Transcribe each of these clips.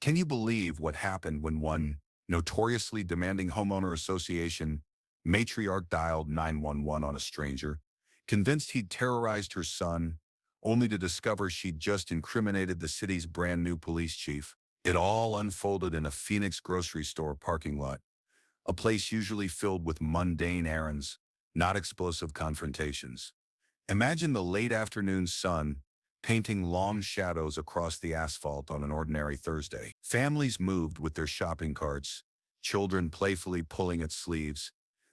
Can you believe what happened when one notoriously demanding homeowner association matriarch dialed 911 on a stranger, convinced he'd terrorized her son, only to discover she'd just incriminated the city's brand new police chief? It all unfolded in a Phoenix grocery store parking lot, a place usually filled with mundane errands, not explosive confrontations. Imagine the late afternoon sun painting long shadows across the asphalt on an ordinary Thursday. Families moved with their shopping carts, children playfully pulling at sleeves,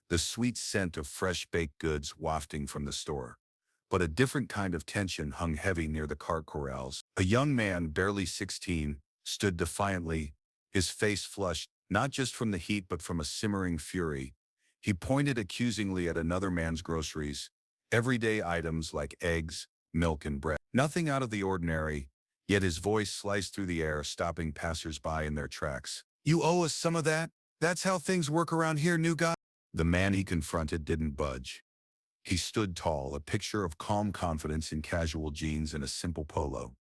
the sweet scent of fresh baked goods wafting from the store. But a different kind of tension hung heavy near the cart corrals. A young man, barely 16, stood defiantly, his face flushed, not just from the heat but from a simmering fury. He pointed accusingly at another man's groceries, everyday items like eggs, milk, and bread. Nothing out of the ordinary, yet his voice sliced through the air, stopping passers-by in their tracks. "You owe us some of that? That's how things work around here, new guy." The man he confronted didn't budge. He stood tall, a picture of calm confidence in casual jeans and a simple polo,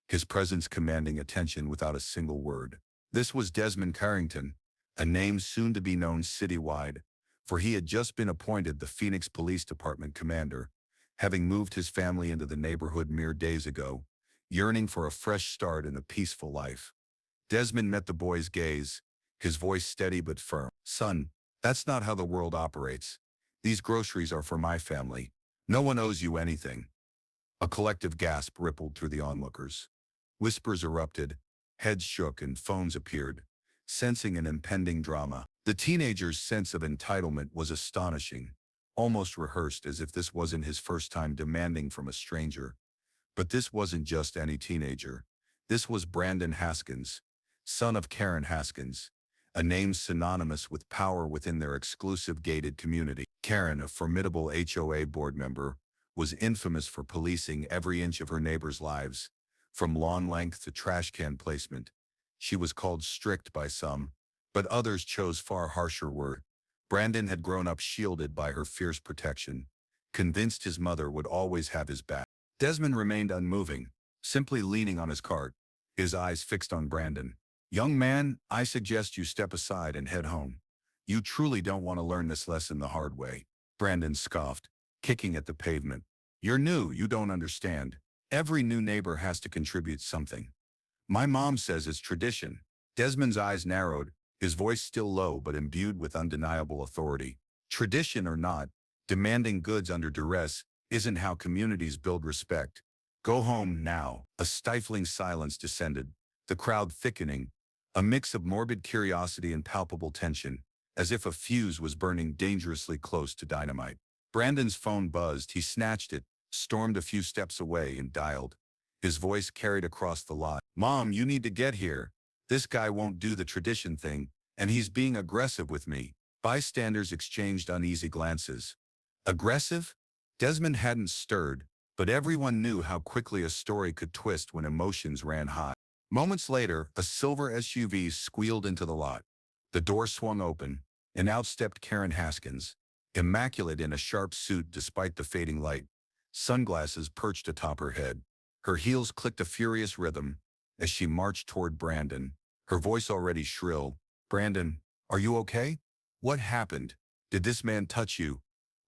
his presence commanding attention without a single word. This was Desmond Carrington, a name soon to be known citywide, for he had just been appointed the Phoenix Police Department commander, having moved his family into the neighborhood mere days ago, yearning for a fresh start and a peaceful life. Desmond met the boy's gaze, his voice steady but firm. "Son, that's not how the world operates. These groceries are for my family. No one owes you anything." A collective gasp rippled through the onlookers. Whispers erupted, heads shook, and phones appeared, sensing an impending drama. The teenager's sense of entitlement was astonishing, almost rehearsed, as if this wasn't his first time demanding from a stranger. But this wasn't just any teenager. This was Brandon Haskins, son of Karen Haskins, a name synonymous with power within their exclusive gated community. Karen, a formidable HOA board member, was infamous for policing every inch of her neighbors' lives, from lawn length to trash can placement. She was called strict by some, but others chose far harsher words. Brandon had grown up shielded by her fierce protection, convinced his mother would always have his back. Desmond remained unmoving, simply leaning on his cart, his eyes fixed on Brandon. "Young man, I suggest you step aside and head home. You truly don't want to learn this lesson the hard way." Brandon scoffed, kicking at the pavement. "You're new, you don't understand. Every new neighbor has to contribute something. My mom says it's tradition." Desmond's eyes narrowed, his voice still low but imbued with undeniable authority. "Tradition or not, demanding goods under duress isn't how communities build respect. Go home now." A stifling silence descended, the crowd thickening, a mix of morbid curiosity and palpable tension, as if a fuse was burning dangerously close to dynamite. Brandon's phone buzzed. He snatched it, stormed a few steps away, and dialed. His voice carried across the lot. "Mom, you need to get here. This guy won't do the tradition thing, and he's being aggressive with me." Bystanders exchanged uneasy glances. Aggressive? Desmond hadn't stirred, but everyone knew how quickly a story could twist when emotions ran high. Moments later, a silver SUV squealed into the lot. The door swung open, and out stepped Karen Haskins, immaculate in a sharp suit despite the fading light, sunglasses perched atop her head. Her heels clicked a furious rhythm as she marched toward Brandon, her voice already shrill. "Brandon, are you okay? What happened? Did this man touch you?"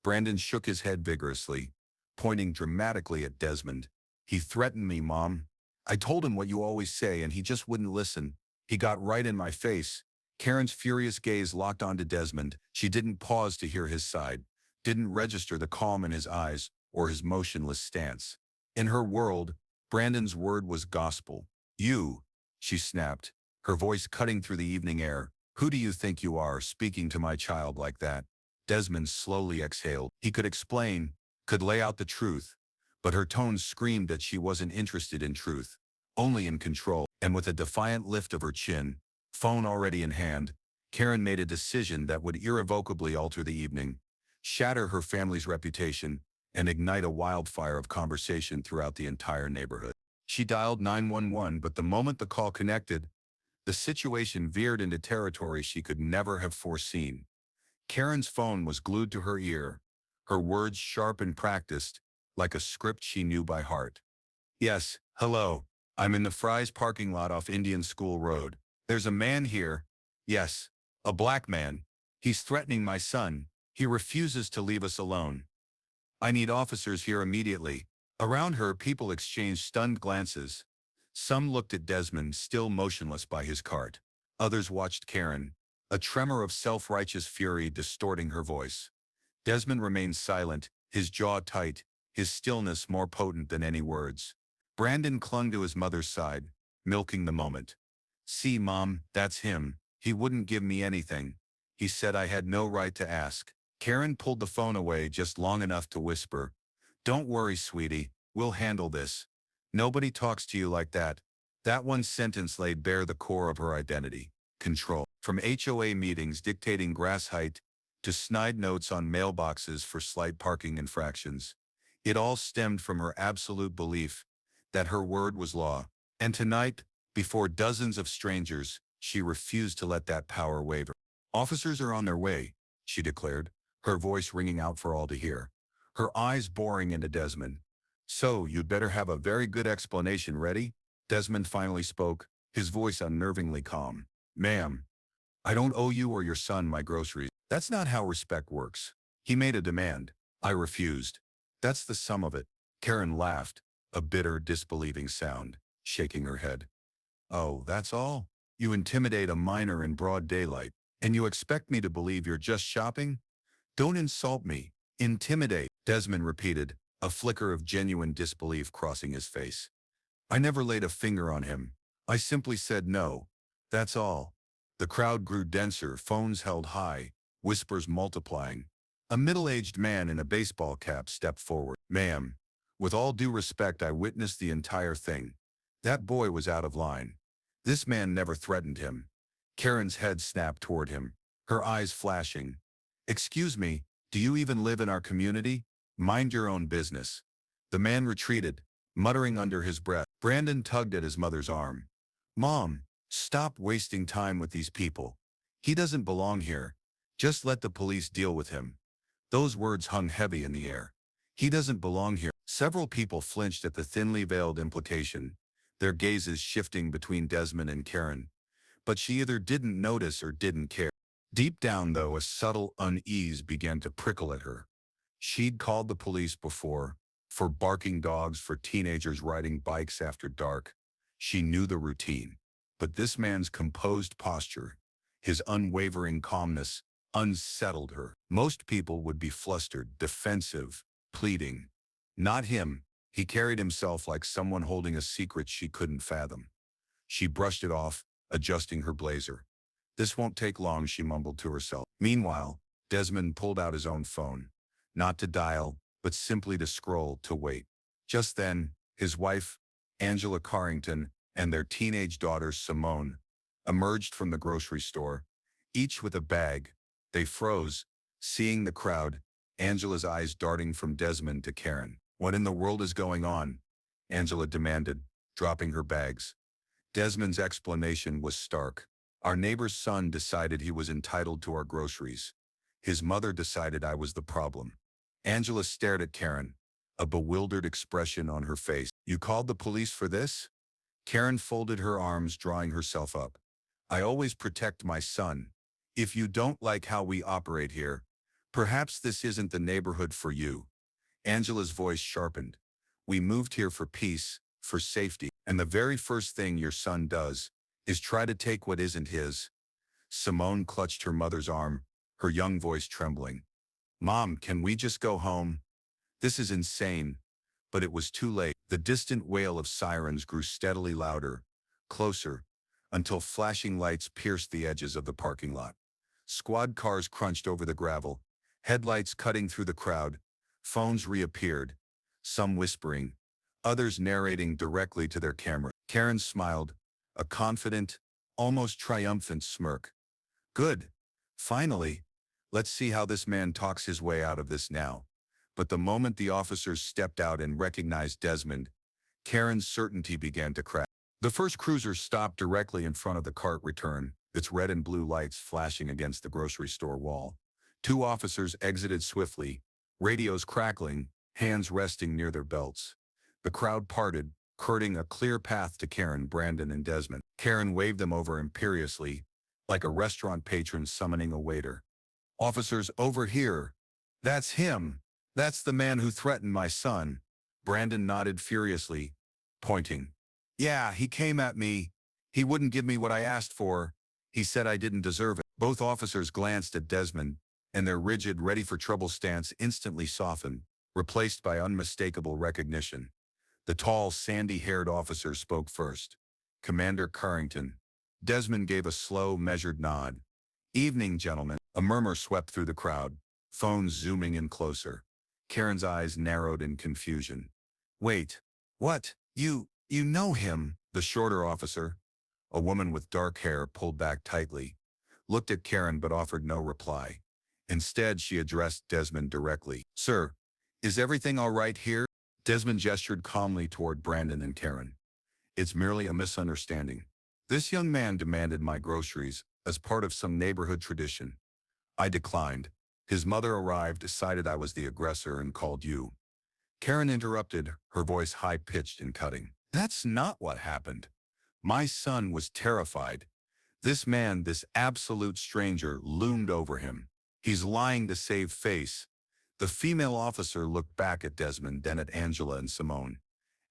Brandon shook his head vigorously, pointing dramatically at Desmond. "He threatened me, Mom. I told him what you always say, and he just wouldn't listen. He got right in my face." Karen's furious gaze locked onto Desmond. She didn't pause to hear his side, didn't register the calm in his eyes or his motionless stance. In her world, Brandon's word was gospel. "You," she snapped, her voice cutting through the evening air. "Who do you think you are, speaking to my child like that?" Desmond slowly exhaled. He could explain, could lay out the truth, but her tone screamed that she wasn't interested in truth, only in control. And with a defiant lift of her chin, phone already in hand, Karen made a decision that would irrevocably alter the evening, shatter her family's reputation, and ignite a wildfire of conversation throughout the entire neighborhood. She dialed 911, but the moment the call connected, the situation veered into territory she could never have foreseen. Karen's phone was glued to her ear, her words sharp and practiced, like a script she knew by heart. "Yes, hello. I'm in the Fry's parking lot off Indian School Road. There's a man here. Yes, a black man. He's threatening my son. He refuses to leave us alone. I need officers here immediately. Around her, people exchanged stunned glances. Some looked at Desmond, still motionless by his cart. Others watched Karen, a tremor of self-righteous fury distorting her voice. Desmond remained silent, his jaw tight, his stillness more potent than any words. Brandon clung to his mother's side, milking the moment. See, Mom, that's him. He wouldn't give me anything. He said I had no right to ask. Karen pulled the phone away just long enough to whisper, "Don't worry, sweetie. We'll handle this. Nobody talks to you like that." That one sentence laid bare the core of her identity: control. From HOA meetings dictating grass height to snide notes on mailboxes for slight parking infractions, it all stemmed from her absolute belief that her word was law. And tonight, before dozens of strangers, she refused to let that power waver. "Officers are on their way," she declared, her voice ringing out for all to hear, her eyes boring into Desmond. "So, you'd better have a very good explanation ready?" Desmond finally spoke, his voice unnervingly calm. "Ma'am, I don't owe you or your son my groceries. That's not how respect works. He made a demand. I refused. That's the sum of it." Karen laughed, a bitter, disbelieving sound, shaking her head. "Oh, that's all? You intimidate a minor in broad daylight, and you expect me to believe you're just shopping? Don't insult me. Intimidate," Desmond repeated, a flicker of genuine disbelief crossing his face. "I never laid a finger on him. I simply said no. That's all." The crowd grew denser, phones held high, whispers multiplying. A middle-aged man in a baseball cap stepped forward. "Ma'am, with all due respect, I witnessed the entire thing. That boy was out of line. This man never threatened him." Karen's head snapped toward him, her eyes flashing. "Excuse me, do you even live in our community? Mind your own business." The man retreated, muttering under his breath. Brandon tugged at his mother's arm. "Mom, stop wasting time with these people. He doesn't belong here. Just let the police deal with him." Those words hung heavy in the air. "He doesn't belong here." Several people flinched at the thinly veiled implication, their gazes shifting between Desmond and Karen. But she either didn't notice or didn't care. Deep down, though, a subtle unease began to prickle at her. She'd called the police before, for barking dogs, for teenagers riding bikes after dark. She knew the routine. But this man's composed posture, his unwavering calmness, unsettled her. Most people would be flustered, defensive, pleading. Not him. He carried himself like someone holding a secret she couldn't fathom. She brushed it off, adjusting her blazer. "This won't take long," she mumbled to herself. Meanwhile, Desmond pulled out his own phone. Not to dial, but simply to scroll, to wait. Just then, his wife, Angela Carrington, and their teenage daughter, Simone, emerged from the grocery store, each with a bag. They froze, seeing the crowd, Angela's eyes darting from Desmond to Karen. "What in the world is going on?" Angela demanded, dropping her bags. Desmond's explanation was stark. "Our neighbor's son decided he was entitled to our groceries. His mother decided I was the problem." Angela stared at Karen, a bewildered expression on her face. "You called the police for this?" Karen folded her arms, drawing herself up. "I always protect my son. If you don't like how we operate here, perhaps this isn't the neighborhood for you." Angela's voice sharpened. "We moved here for peace, for safety, and the very first thing your son does is try to take what isn't his." Simone clutched her mother's arm, her young voice trembling. "Mom, can we just go home? This is insane." But it was too late. The distant wail of sirens grew steadily louder, closer, until flashing lights pierced the edges of the parking lot. Squad cars crunched over the gravel, headlights cutting through the crowd. Phones reappeared, some whispering, others narrating directly to their camera. Karen smiled, a confident, almost triumphant smirk. "Good. Finally. Let's see how this man talks his way out of this now." But the moment the officers stepped out and recognized Desmond, Karen's certainty began to crack. The first cruiser stopped directly in front of the cart return, its red and blue lights flashing against the grocery store wall. Two officers exited swiftly, radios crackling, hands resting near their belts. The crowd parted, creating a clear path to Karen, Brandon, and Desmond. Karen waved them over imperiously, like a restaurant patron summoning a waiter. Officers, over here. That's him. That's the man who threatened my son. Brandon nodded furiously, pointing. Yeah, he came at me. He wouldn't give me what I asked for. He said I didn't deserve it. Both officers glanced at Desmond, and their rigid, ready-for-trouble stance instantly softened, replaced by unmistakable recognition. The tall, sandy-haired officer spoke first. Commander Carrington. Desmond gave a slow, measured nod. Evening, gentlemen. A murmur swept through the crowd, phones zooming in closer. Karen's eyes narrowed in confusion. Wait, what? You know him? The shorter officer, a woman with dark hair pulled back tightly, looked at Karen but offered no reply. Instead, she addressed Desmond directly. Sir, is everything all right here? Desmond gestured calmly toward Brandon and Karen. It's merely a misunderstanding. This young man demanded my groceries as part of some neighborhood tradition. I declined. His mother arrived, decided I was the aggressor, and called you. Karen interrupted, her voice high-pitched and cutting. That's not what happened. My son was terrified. This man, this absolute stranger, loomed over him. He's lying to save face. The female officer looked back at Desmond, then at Angela and Simone.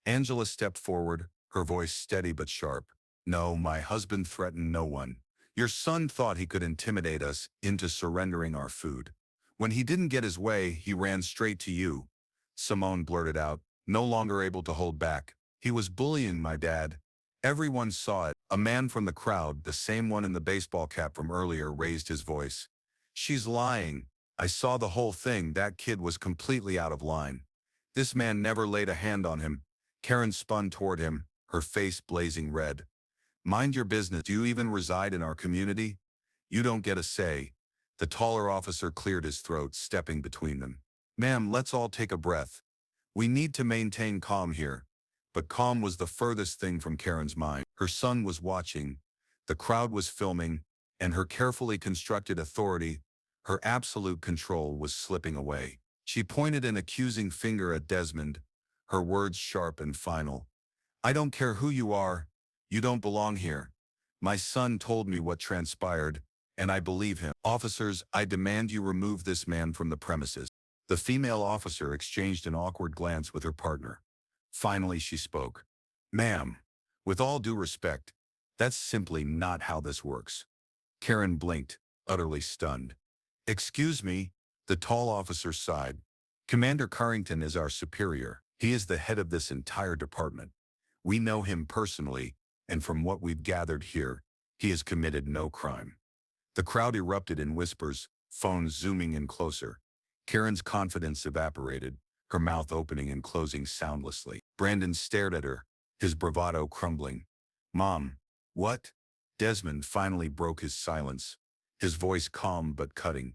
Angela stepped forward, her voice steady but sharp. No, my husband threatened no one. Your son thought he could intimidate us into surrendering our food. When he didn't get his way, he ran straight to you. Simone blurted out, no longer able to hold back. He was bullying my dad. Everyone saw it. A man from the crowd, the same one in the baseball cap from earlier, raised his voice. She's lying. I saw the whole thing. That kid was completely out of line. This man never laid a hand on him. Karen spun toward him, her face blazing red. Mind your business. Do you even reside in our community? You don't get a say. The taller officer cleared his throat, stepping between them. Ma'am, let's all take a breath. We need to maintain calm here. But calm was the furthest thing from Karen's mind. Her son was watching, the crowd was filming, and her carefully constructed authority, her absolute control, was slipping away. She pointed an accusing finger at Desmond, her words sharp and final. I don't care who you are. You don't belong here. My son told me what transpired, and I believe him. Officers, I demand you remove this man from the premises. The female officer exchanged an awkward glance with her partner. Finally, she spoke. Ma'am, with all due respect, that's simply not how this works. Karen blinked, utterly stunned. Excuse me, the tall officer sighed. Commander Carrington is our superior. He is the head of this entire department. We know him personally, and from what we've gathered here, he has committed no crime. The crowd erupted in whispers, phones zooming in closer. Karen's confidence evaporated, her mouth opening and closing soundlessly. Brandon stared at her, his bravado crumbling. Mom, what? Desmond finally broke his silence, his voice calm but cutting.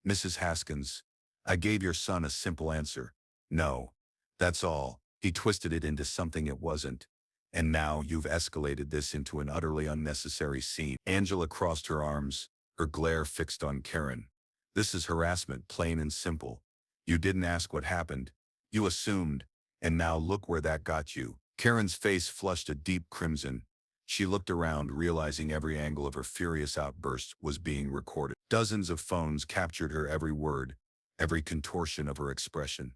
Mrs. Haskins, I gave your son a simple answer. No. That's all. He twisted it into something it wasn't. And now you've escalated this into an utterly unnecessary scene. Angela crossed her arms, her glare fixed on Karen. This is harassment, plain and simple. You didn't ask what happened. You assumed, and now look where that got you. Karen's face flushed a deep crimson. She looked around, realizing every angle of her furious outburst was being recorded. Dozens of phones captured her every word, every contortion of her expression.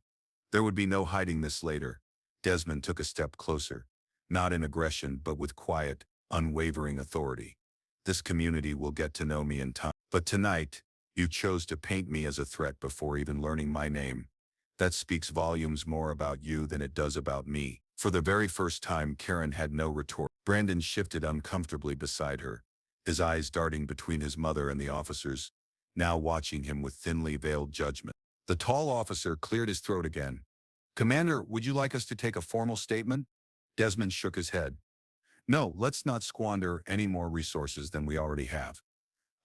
There would be no hiding this later. Desmond took a step closer, not in aggression but with quiet, unwavering authority. This community will get to know me in time. But tonight, you chose to paint me as a threat before even learning my name. That speaks volumes more about you than it does about me. For the very first time, Karen had no retort. Brandon shifted uncomfortably beside her, his eyes darting between his mother and the officers, now watching him with thinly veiled judgment. The tall officer cleared his throat again. Commander, would you like us to take a formal statement? Desmond shook his head. No, let's not squander any more resources than we already have.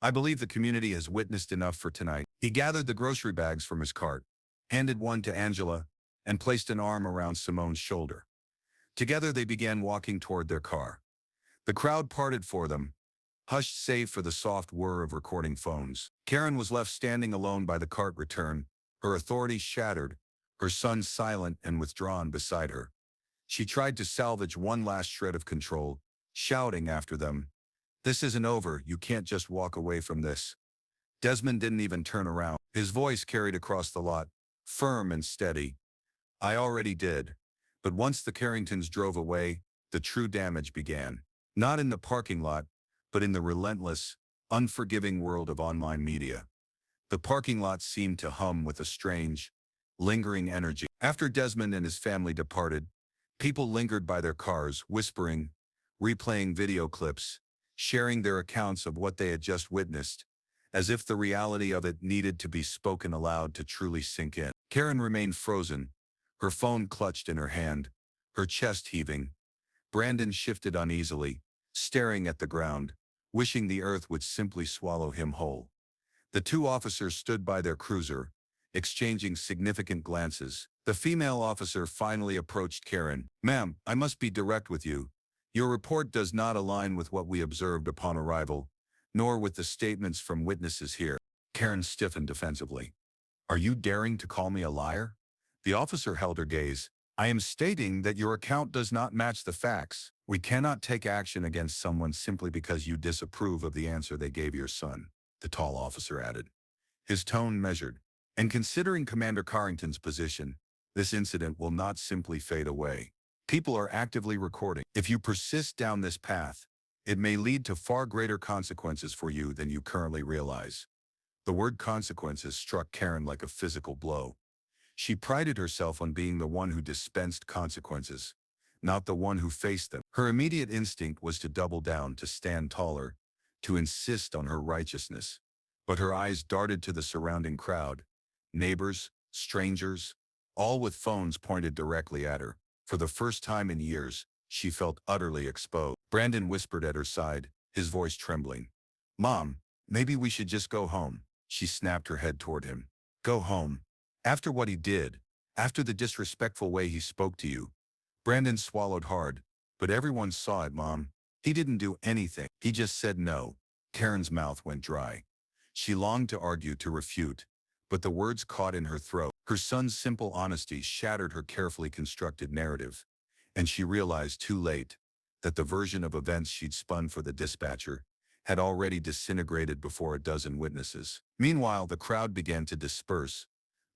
I believe the community has witnessed enough for tonight. He gathered the grocery bags from his cart, handed one to Angela, and placed an arm around Simone's shoulder. Together they began walking toward their car. The crowd parted for them, hushed save for the soft whir of recording phones. Karen was left standing alone by the cart return, her authority shattered, her son silent and withdrawn beside her. She tried to salvage one last shred of control, shouting after them, "This isn't over, you can't just walk away from this." Desmond didn't even turn around. His voice carried across the lot, firm and steady. "I already did." But once the Carringtons drove away, the true damage began. Not in the parking lot, but in the relentless, unforgiving world of online media. The parking lot seemed to hum with a strange, lingering energy. After Desmond and his family departed, people lingered by their cars, whispering, replaying video clips, sharing their accounts of what they had just witnessed, as if the reality of it needed to be spoken aloud to truly sink in. Karen remained frozen, her phone clutched in her hand, her chest heaving. Brandon shifted uneasily, staring at the ground, wishing the earth would simply swallow him whole. The two officers stood by their cruiser, exchanging significant glances. The female officer finally approached Karen. "Ma'am, I must be direct with you. Your report does not align with what we observed upon arrival, nor with the statements from witnesses here." Karen stiffened defensively. "Are you daring to call me a liar?" The officer held her gaze. "I am stating that your account does not match the facts. We cannot take action against someone simply because you disapprove of the answer they gave your son," the tall officer added, his tone measured. "And considering Commander Carrington's position, this incident will not simply fade away. People are actively recording. If you persist down this path, it may lead to far greater consequences for you than you currently realize." The word consequences struck Karen like a physical blow. She prided herself on being the one who dispensed consequences, not the one who faced them. Her immediate instinct was to double down, to stand taller, to insist on her righteousness. But her eyes darted to the surrounding crowd, neighbors, strangers, all with phones pointed directly at her. For the first time in years, she felt utterly exposed. Brandon whispered at her side, his voice trembling. "Mom, maybe we should just go home." She snapped her head toward him. "Go home? After what he did? After the disrespectful way he spoke to you?" Brandon swallowed hard. "But everyone saw it, Mom. He didn't do anything. He just said no." Karen's mouth went dry. She longed to argue, to refute, but the words caught in her throat. Her son's simple honesty shattered her carefully constructed narrative, and she realized too late that the version of events she'd spun for the dispatcher had already disintegrated before a dozen witnesses. Meanwhile, the crowd began to disperse,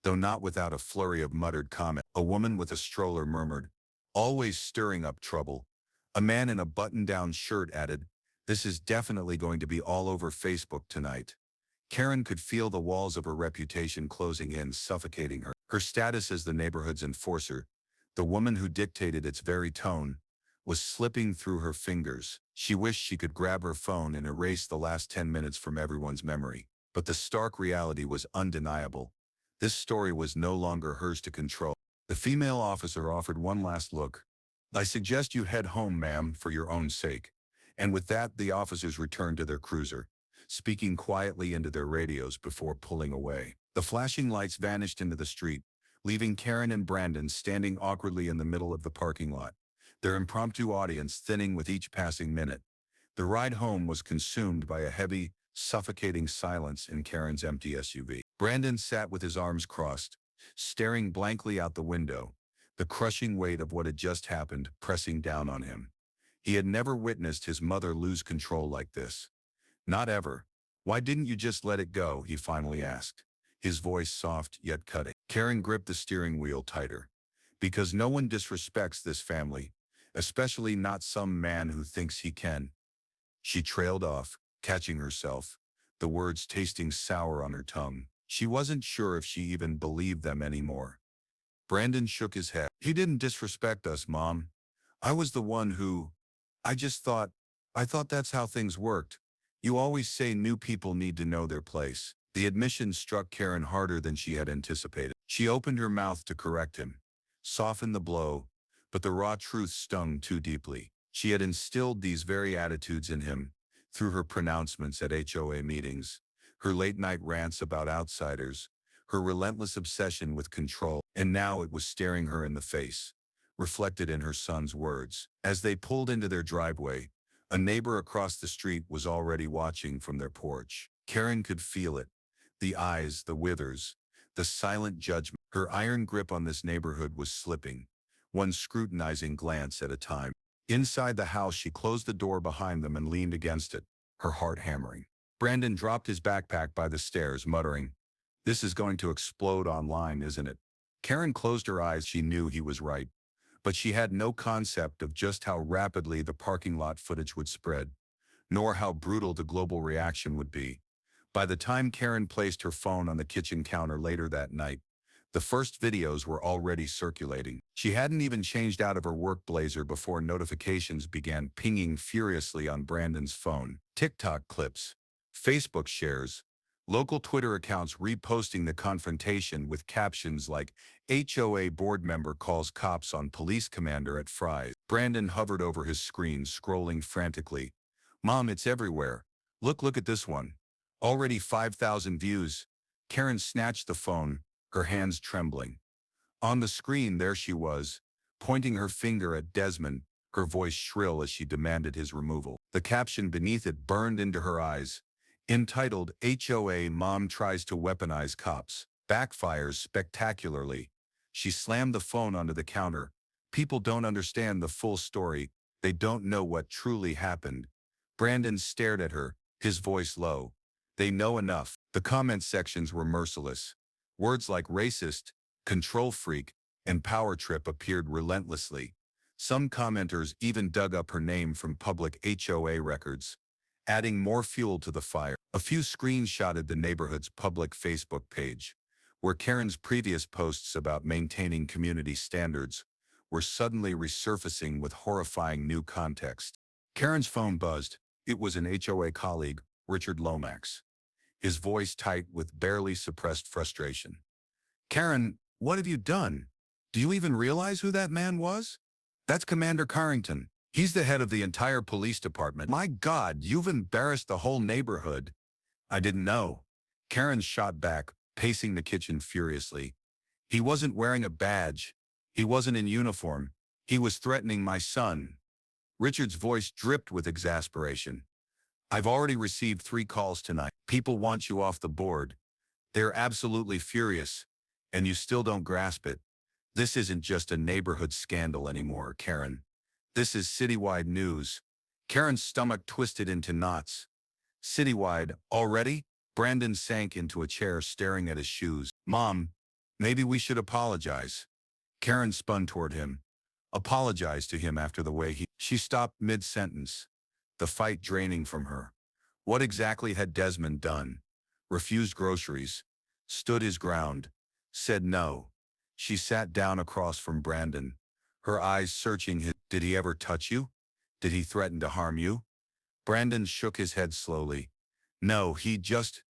though not without a flurry of muttered comment. A woman with a stroller murmured, "Always stirring up trouble." A man in a button-down shirt added, "This is definitely going to be all over Facebook tonight." Karen could feel the walls of her reputation closing in, suffocating her. Her status as the neighborhood's enforcer, the woman who dictated its very tone, was slipping through her fingers. She wished she could grab her phone and erase the last 10 minutes from everyone's memory. But the stark reality was undeniable. This story was no longer hers to control. The female officer offered one last look. "I suggest you head home, ma'am, for your own sake." And with that, the officers returned to their cruiser, speaking quietly into their radios before pulling away. The flashing lights vanished into the street, leaving Karen and Brandon standing awkwardly in the middle of the parking lot, their impromptu audience thinning with each passing minute. The ride home was consumed by a heavy, suffocating silence in Karen's empty SUV. Brandon sat with his arms crossed, staring blankly out the window, the crushing weight of what had just happened pressing down on him. He had never witnessed his mother lose control like this. Not ever. "Why didn't you just let it go?" he finally asked, his voice soft yet cutting. Karen gripped the steering wheel tighter. "Because no one disrespects this family, especially not some man who thinks he can." She trailed off, catching herself, the words tasting sour on her tongue. She wasn't sure if she even believed them anymore. Brandon shook his head. "He didn't disrespect us, Mom. I was the one who... I just thought... I thought that's how things worked. You always say new people need to know their place." The admission struck Karen harder than she had anticipated. She opened her mouth to correct him, soften the blow, but the raw truth stung too deeply. She had instilled these very attitudes in him through her pronouncements at HOA meetings, her late-night rants about outsiders, her relentless obsession with control, and now it was staring her in the face, reflected in her son's words. As they pulled into their driveway, a neighbor across the street was already watching from their porch. Karen could feel it, the eyes, the withers, the silent judgment. Her iron grip on this neighborhood was slipping, one scrutinizing glance at a time. Inside the house, she closed the door behind them and leaned against it, her heart hammering. Brandon dropped his backpack by the stairs, muttering, "This is going to explode online, isn't it?" Karen closed her eyes. She knew he was right, but she had no concept of just how rapidly the parking lot footage would spread, nor how brutal the global reaction would be. By the time Karen placed her phone on the kitchen counter later that night, the first videos were already circulating. She hadn't even changed out of her work blazer before notifications began pinging furiously on Brandon's phone. TikTok clips, Facebook shares, local Twitter accounts reposting the confrontation with captions like HOA board member calls cops on police commander at Fry's. Brandon hovered over his screen, scrolling frantically. "Mom, it's everywhere. Look at this one. Already 5,000 views." Karen snatched the phone, her hands trembling. On the screen, there she was, pointing her finger at Desmond, her voice shrill as she demanded his removal. The caption beneath it burned into her eyes, entitled HOA Mom Tries to Weaponize Cops. Backfires spectacularly. She slammed the phone onto the counter. "People don't understand the full story. They don't know what truly happened." Brandon stared at her, his voice low. "They know enough." The comment sections were merciless. Words like racist, control freak, and power trip appeared relentlessly. Some commenters even dug up her name from public HOA records, adding more fuel to the fire. A few screenshotted the neighborhood's public Facebook page, where Karen's previous posts about maintaining community standards were suddenly resurfacing with horrifying new context. Karen's phone buzzed. It was an HOA colleague, Richard Lomax, his voice tight with barely suppressed frustration. "Karen, what have you done? Do you even realize who that man was? That's Commander Carrington. He's the head of the entire police department. My God, you've embarrassed the whole neighborhood." "I didn't know." Karen shot back, pacing the kitchen furiously. "He wasn't wearing a badge. He wasn't in uniform. He was threatening my son." Richard's voice dripped with exasperation. "I've already received 3 calls tonight. People want you off the board. They're absolutely furious, and you still don't grasp it. This isn't just a neighborhood scandal anymore, Karen. This is citywide news." Karen's stomach twisted into knots. "Citywide, already?" Brandon sank into a chair, staring at his shoes. "Mom, maybe we should apologize." Karen spun toward him. "Apologize to him after the way he..." She stopped mid-sentence, the fight draining from her. What exactly had Desmond done? Refused groceries, stood his ground, said no. She sat down across from Brandon, her eyes searching his. "Did he ever touch you? Did he threaten to harm you?" Brandon shook his head slowly. "No, he just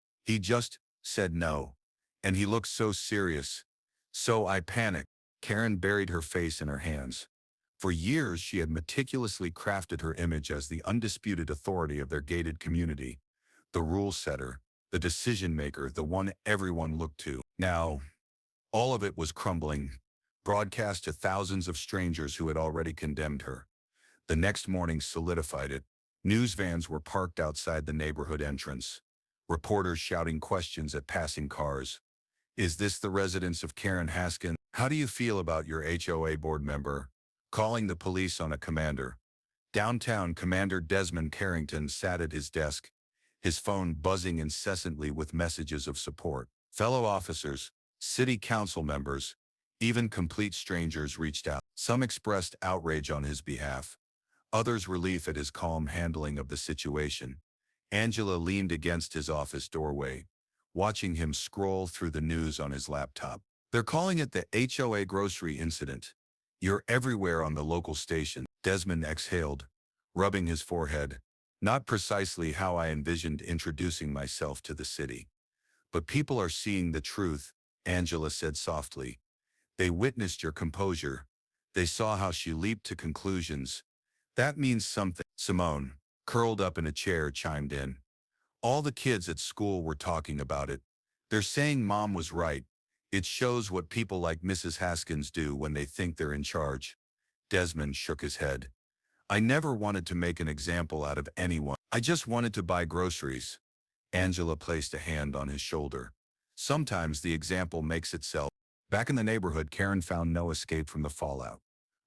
said no. And he looked so serious. So I panicked." Karen buried her face in her hands. For years, she had meticulously crafted her image as the undisputed authority of their gated community, the rule setter, the decision maker, the one everyone looked to. Now, all of it was crumbling, broadcast to thousands of strangers who had already condemned her. The next morning solidified it. News vans were parked outside the neighborhood entrance, reporters shouting questions at passing cars. "Is this the residence of Karen Haskin? How do you feel about your HOA board member calling the police on a commander?" Downtown, Commander Desmond Carrington sat at his desk, his phone buzzing incessantly with messages of support. Fellow officers, city council members, even complete strangers reached out. Some expressed outrage on his behalf, others relief at his calm handling of the situation. Angela leaned against his office doorway, watching him scroll through the news on his laptop. "They're calling it the HOA grocery incident. You're everywhere on the local station." Desmond exhaled, rubbing his forehead. "Not precisely how I envisioned introducing myself to the city. But people are seeing the truth," Angela said softly. "They witnessed your composure. They saw how she leaped to conclusions. That means something." Simone, curled up in a chair, chimed in. "All the kids at school were talking about it. They're saying Mom was right. It shows what people like Mrs. Haskins do when they think they're in charge." Desmond shook his head. "I never wanted to make an example out of anyone. I just wanted to buy groceries." Angela placed a hand on his shoulder. "Sometimes the example makes itself." Back in the neighborhood, Karen found no escape from the fallout.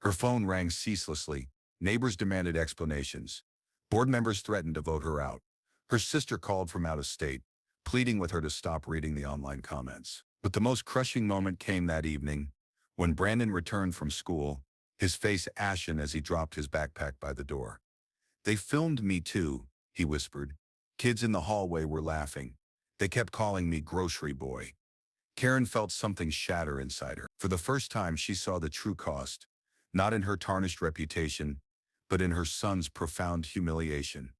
Her phone rang ceaselessly. Neighbors demanded explanations. Board members threatened to vote her out. Her sister called from out of state, pleading with her to stop reading the online comments. But the most crushing moment came that evening, when Brandon returned from school, his face ashen as he dropped his backpack by the door. "They filmed me too," he whispered. "Kids in the hallway were laughing. They kept calling me grocery boy." Karen felt something shatter inside her. For the first time, she saw the true cost, not in her tarnished reputation, but in her son's profound humiliation.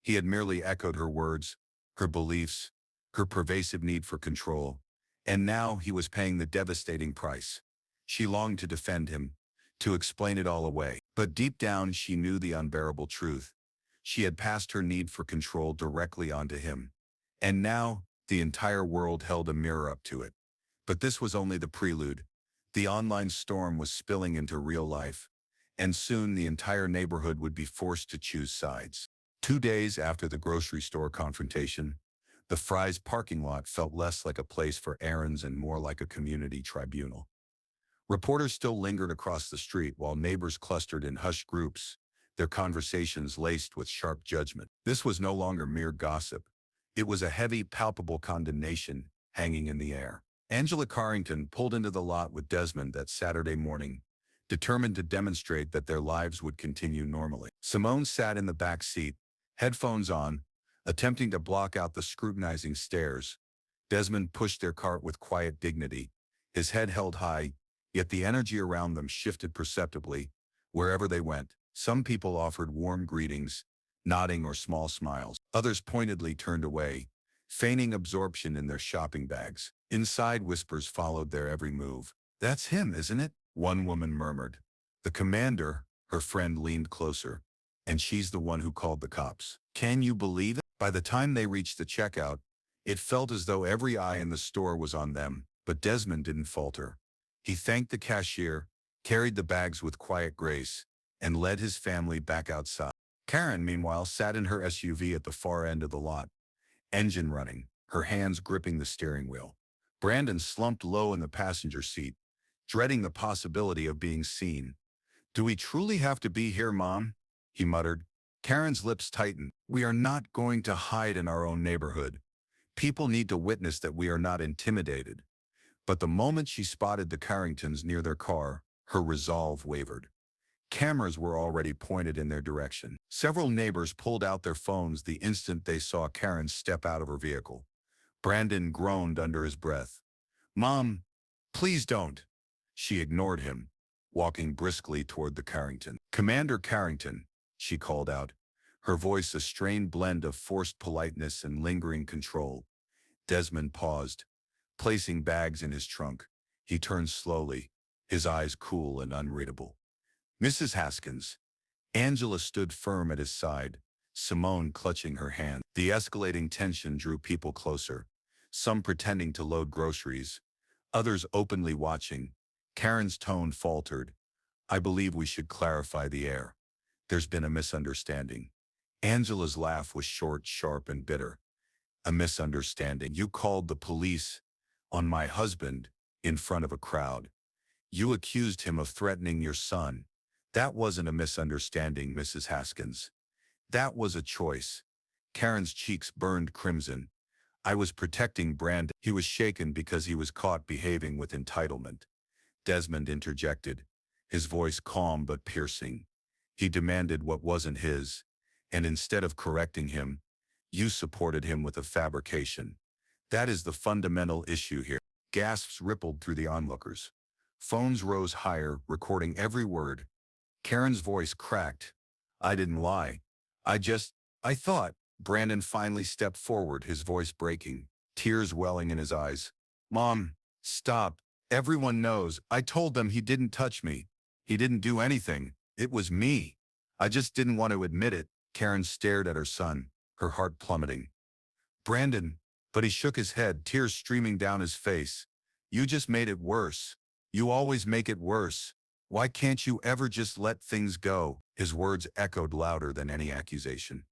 He had merely echoed her words, her beliefs, her pervasive need for control, and now he was paying the devastating price. She longed to defend him, to explain it all away. But deep down, she knew the unbearable truth. She had passed her need for control directly onto him. And now, the entire world held a mirror up to it. But this was only the prelude. The online storm was spilling into real life, and soon the entire neighborhood would be forced to choose sides. 2 days after the grocery store confrontation, the Fry's parking lot felt less like a place for errands and more like a community tribunal. Reporters still lingered across the street while neighbors clustered in hushed groups, their conversations laced with sharp judgment. This was no longer mere gossip. It was a heavy, palpable condemnation hanging in the air. Angela Carrington pulled into the lot with Desmond that Saturday morning, determined to demonstrate that their lives would continue normally. Simone sat in the back seat, headphones on, attempting to block out the scrutinizing stares. Desmond pushed their cart with quiet dignity, his head held high, yet the energy around them shifted perceptibly. Wherever they went, some people offered warm greetings, nodding or small smiles. Others pointedly turned away, feigning absorption in their shopping bags. Inside, whispers followed their every move. "That's him, isn't it?" one woman murmured. "The commander," her friend leaned closer. "And she's the one who called the cops. Can you believe it?" By the time they reached the checkout, it felt as though every eye in the store was on them, but Desmond didn't falter. He thanked the cashier, carried the bags with quiet grace, and led his family back outside. Karen, meanwhile, sat in her SUV at the far end of the lot, engine running, her hands gripping the steering wheel. Brandon slumped low in the passenger seat, dreading the possibility of being seen. "Do we truly have to be here, Mom?" he muttered. Karen's lips tightened. "We are not going to hide in our own neighborhood. People need to witness that we are not intimidated." But the moment she spotted the Carringtons near their car, her resolve wavered. Cameras were already pointed in their direction. Several neighbors pulled out their phones the instant they saw Karen step out of her vehicle. Brandon groaned under his breath. "Mom, please don't." She ignored him, walking briskly toward the Carrington. "Commander Carrington," she called out, her voice a strained blend of forced politeness and lingering control. Desmond paused, placing bags in his trunk. He turned slowly, his eyes cool and unreadable. "Mrs. Haskins." Angela stood firm at his side, Simone clutching her hand. The escalating tension drew people closer, some pretending to load groceries, others openly watching. Karen's tone faltered. "I believe we should clarify the air. There's been a misunderstanding." Angela's laugh was short, sharp, and bitter. "A misunderstanding? You called the police on my husband in front of a crowd. You accused him of threatening your son. That wasn't a misunderstanding, Mrs. Haskins. That was a choice." Karen's cheeks burned crimson. "I was protecting Brandon." He was shaken because he was caught behaving with entitlement. Desmond interjected, his voice calm but piercing. He demanded what wasn't his, and instead of correcting him, you supported him with a fabrication. That is the fundamental issue here. Gasps rippled through the onlookers. Phones rose higher, recording every word. Karen's voice cracked. "I didn't lie. I thought." Brandon finally stepped forward, his voice breaking, tears welling in his eyes. "Mom, stop. Everyone knows. I told them he didn't touch me. He didn't do anything. It was me. I just didn't want to admit it." Karen stared at her son, her heart plummeting. "Brandon," but he shook his head, tears streaming down his face. "You just made it worse. You always make it worse. Why can't you ever just let things go?" His words echoed louder than any accusation.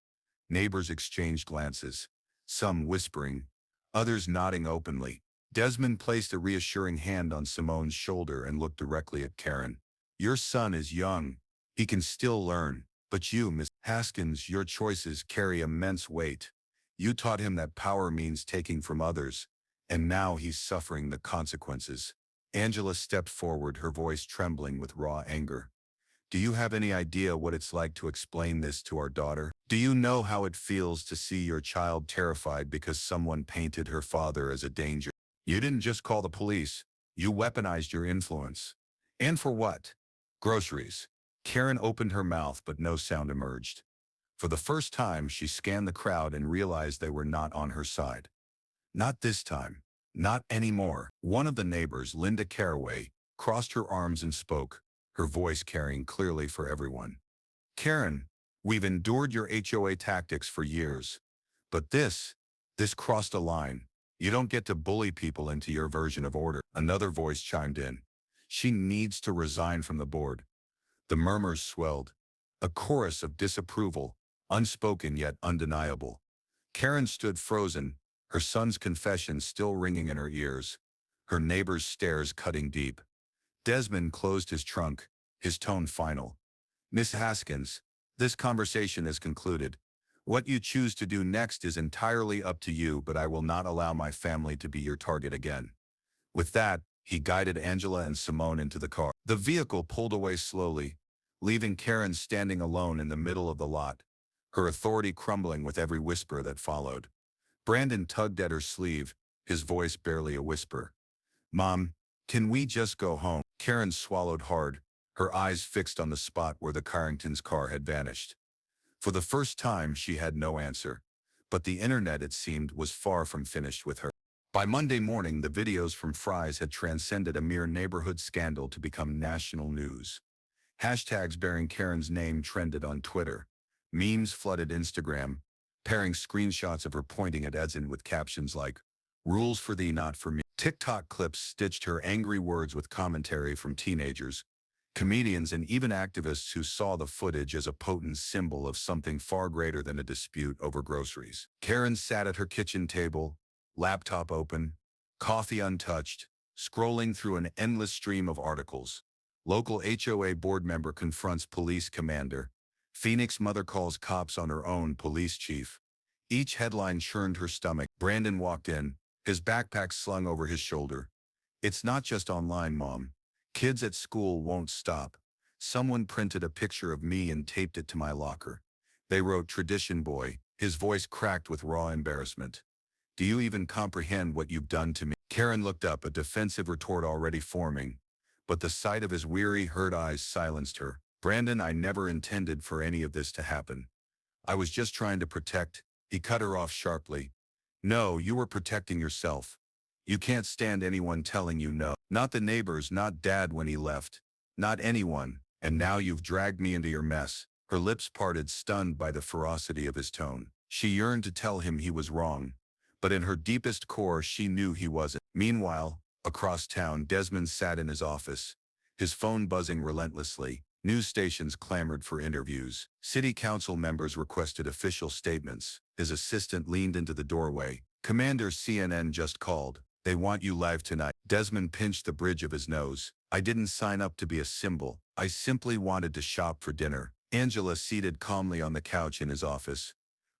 Neighbors exchanged glances, some whispering, others nodding openly. Desmond placed a reassuring hand on Simone's shoulder and looked directly at Karen. Your son is young. He can still learn. But you, Miss Haskins, your choices carry immense weight. You taught him that power means taking from others, and now he's suffering the consequences. Angela stepped forward, her voice trembling with raw anger. Do you have any idea what it's like to explain this to our daughter? Do you know how it feels to see your child terrified because someone painted her father as a danger? You didn't just call the police. You weaponized your influence. And for what? Groceries. Karen opened her mouth, but no sound emerged. For the first time, she scanned the crowd and realized they were not on her side. Not this time. Not anymore. One of the neighbors, Linda Caraway, crossed her arms and spoke, her voice carrying clearly for everyone. Karen, we've endured your HOA tactics for years. But this crossed a line. You don't get to bully people into your version of order. Another voice chimed in. She needs to resign from the board. The murmurs swelled. A chorus of disapproval, unspoken yet undeniable. Karen stood frozen, her son's confession still ringing in her ears, her neighbor's stares cutting deep. Desmond closed his trunk, his tone final. Miss Haskins, this conversation is concluded. What you choose to do next is entirely up to you, but I will not allow my family to be your target again. With that, he guided Angela and Simone into the car. The vehicle pulled away slowly, leaving Karen standing alone in the middle of the lot, her authority crumbling with every whisper that followed. Brandon tugged at her sleeve, his voice barely a whisper. Mom, can we just go home? Karen swallowed hard, her eyes fixed on the spot where the Carringtons' car had vanished. For the first time, she had no answer, but the internet, it seemed, was far from finished with her. By Monday morning, the videos from Fry's had transcended a mere neighborhood scandal to become national news. Hashtags bearing Karen's name trended on Twitter. Memes flooded Instagram, pairing screenshots of her pointing at Edson with captions like, "Rules for thee, not for me." TikTok clips stitched her angry words with commentary from teenagers, comedians, and even activists who saw the footage as a potent symbol of something far greater than a dispute over groceries. Karen sat at her kitchen table, laptop open, coffee untouched, scrolling through an endless stream of articles. Local HOA board member confronts police commander. Phoenix mother calls cops on her own police chief. Each headline churned her stomach. Brandon walked in, his backpack slung over his shoulder. It's not just online, Mom. Kids at school won't stop. Someone printed a picture of me and taped it to my locker. They wrote "Tradition Boy." His voice cracked with raw embarrassment. Do you even comprehend what you've done to me? Karen looked up, a defensive retort already forming, but the sight of his weary, hurt eyes silenced her. Brandon, I never intended for any of this to happen. I was just trying to protect. He cut her off sharply. No, you were protecting yourself. You can't stand anyone telling you no. Not the neighbors, not Dad when he left. Not anyone. And now you've dragged me into your mess. Her lips parted, stunned by the ferocity of his tone. She yearned to tell him he was wrong, but in her deepest core she knew he wasn't. Meanwhile, across town, Desmond sat in his office, his phone buzzing relentlessly. News stations clamored for interviews. City council members requested official statements. His assistant leaned into the doorway. Commander, CNN just called. They want you live tonight. Desmond pinched the bridge of his nose. I didn't sign up to be a symbol. I simply wanted to shop for dinner. Angela, seated calmly on the couch in his office,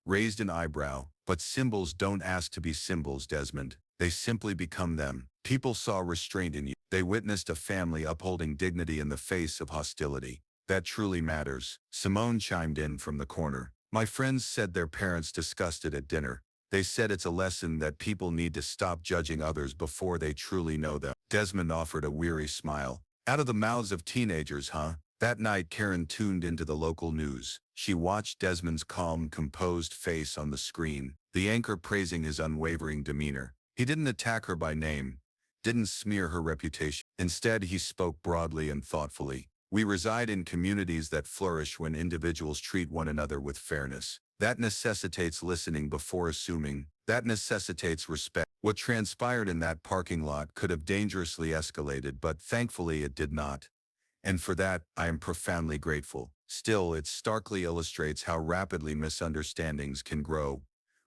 raised an eyebrow. But symbols don't ask to be symbols, Desmond. They simply become them. People saw restraint in you. They witnessed a family upholding dignity in the face of hostility. That truly matters. Simone chimed in from the corner. My friends said their parents discussed it at dinner. They said it's a lesson that people need to stop judging others before they truly know them. Desmond offered a weary smile. Out of the mouths of teenagers, huh? That night, Karen tuned into the local news. She watched Desmond's calm, composed face on the screen, the anchor praising his unwavering demeanor. He didn't attack her by name, didn't smear her reputation. Instead, he spoke broadly and thoughtfully. We reside in communities that flourish when individuals treat one another with fairness. That necessitates listening before assuming. That necessitates respect. What transpired in that parking lot could have dangerously escalated, but thankfully it did not. And for that, I am profoundly grateful. Still, it starkly illustrates how rapidly misunderstandings can grow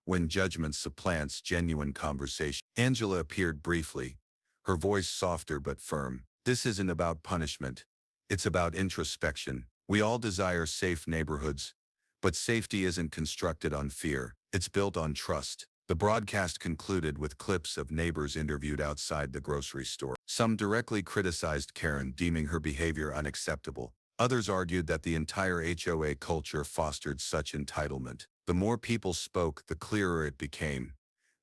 when judgment supplants genuine conversation. Angela appeared briefly, her voice softer but firm. This isn't about punishment. It's about introspection. We all desire safe neighborhoods, but safety isn't constructed on fear. It's built on trust. The broadcast concluded with clips of neighbors interviewed outside the grocery store. Some directly criticized Karen, deeming her behavior unacceptable. Others argued that the entire HOA culture fostered such entitlement. The more people spoke, the clearer it became.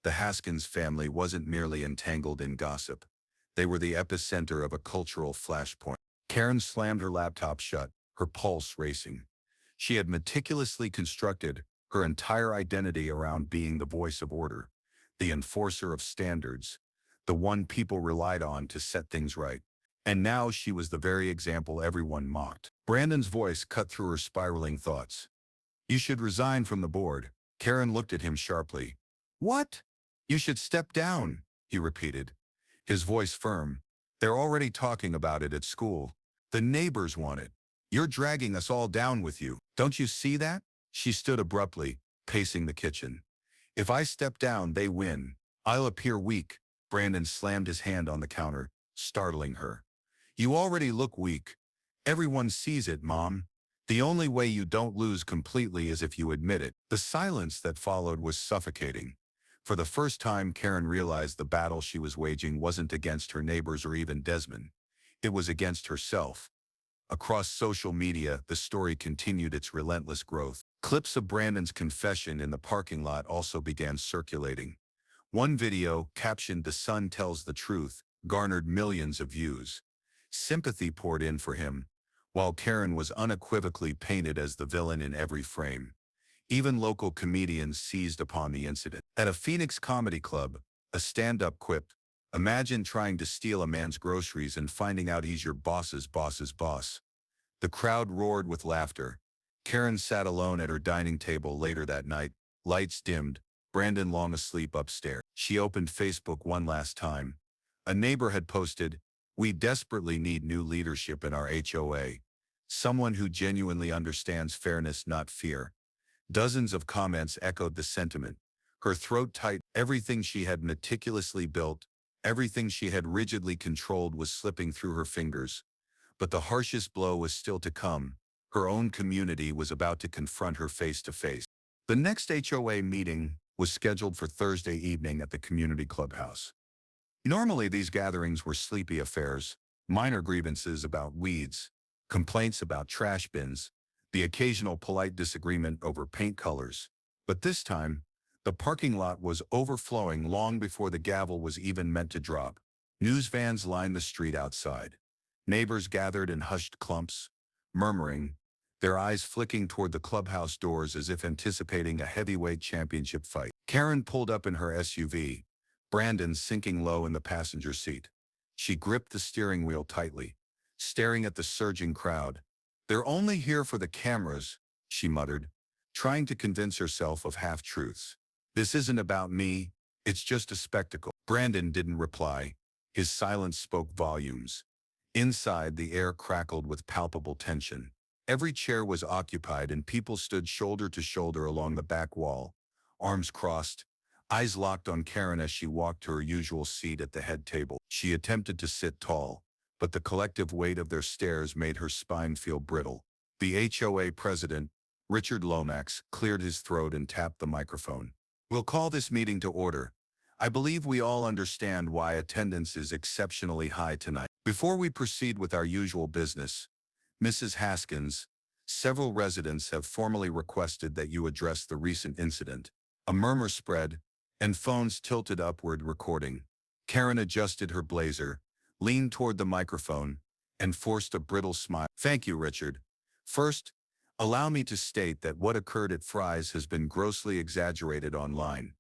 The Haskins family wasn't merely entangled in gossip. They were the epicenter of a cultural flashpoint. Karen slammed her laptop shut, her pulse racing. She had meticulously constructed her entire identity around being the voice of order, the enforcer of standards, the one people relied on to set things right. And now she was the very example everyone mocked. Brandon's voice cut through her spiraling thoughts. "You should resign from the board." Karen looked at him sharply. "What?" "You should step down," he repeated, his voice firm. "They're already talking about it at school. The neighbors want it. You're dragging us all down with you. Don't you see that?" She stood abruptly, pacing the kitchen. "If I step down, they win. I'll appear weak." Brandon slammed his hand on the counter, startling her. "You already look weak. Everyone sees it, Mom. The only way you don't lose completely is if you admit it." The silence that followed was suffocating. For the first time, Karen realized the battle she was waging wasn't against her neighbors or even Desmond. It was against herself. Across social media, the story continued its relentless growth. Clips of Brandon's confession in the parking lot also began circulating. One video, captioned "The Son Tells the Truth," garnered millions of views. Sympathy poured in for him, while Karen was unequivocally painted as the villain in every frame. Even local comedians seized upon the incident. At a Phoenix comedy club, a stand-up quipped, "Imagine trying to steal a man's groceries and finding out he's your boss's boss's boss." The crowd roared with laughter. Karen sat alone at her dining table later that night, lights dimmed, Brandon long asleep upstairs. She opened Facebook one last time. A neighbor had posted, "We desperately need new leadership in our HOA. Someone who genuinely understands fairness, not fear." Dozens of comments echoed the sentiment. Her throat tight. Everything she had meticulously built, everything she had rigidly controlled was slipping through her fingers. But the harshest blow was still to come. Her own community was about to confront her face to face. The next HOA meeting was scheduled for Thursday evening at the community clubhouse. Normally, these gatherings were sleepy affairs, minor grievances about weeds, complaints about trash bins, the occasional polite disagreement over paint colors. But this time, the parking lot was overflowing long before the gavel was even meant to drop. News vans lined the street outside. Neighbors gathered in hushed clumps, murmuring, their eyes flicking toward the clubhouse doors as if anticipating a heavyweight championship fight. Karen pulled up in her SUV, Brandon sinking low in the passenger seat. She gripped the steering wheel tightly, staring at the surging crowd. "They're only here for the cameras," she muttered, trying to convince herself of half-truths. "This isn't about me, it's just a spectacle." Brandon didn't reply. His silence spoke volumes. Inside, the air crackled with palpable tension. Every chair was occupied and people stood shoulder to shoulder along the back wall, arms crossed, eyes locked on Karen as she walked to her usual seat at the head table. She attempted to sit tall, but the collective weight of their stares made her spine feel brittle. The HOA president, Richard Lomax, cleared his throat and tapped the microphone. "We'll call this meeting to order. I believe we all understand why attendance is exceptionally high tonight. Before we proceed with our usual business, Mrs. Haskins, several residents have formally requested that you address the recent incident." A murmur spread, and phones tilted upward, recording. Karen adjusted her blazer, leaned toward the microphone, and forced a brittle smile. "Thank you, Richard. First, allow me to state that what occurred at Fry's has been grossly exaggerated online.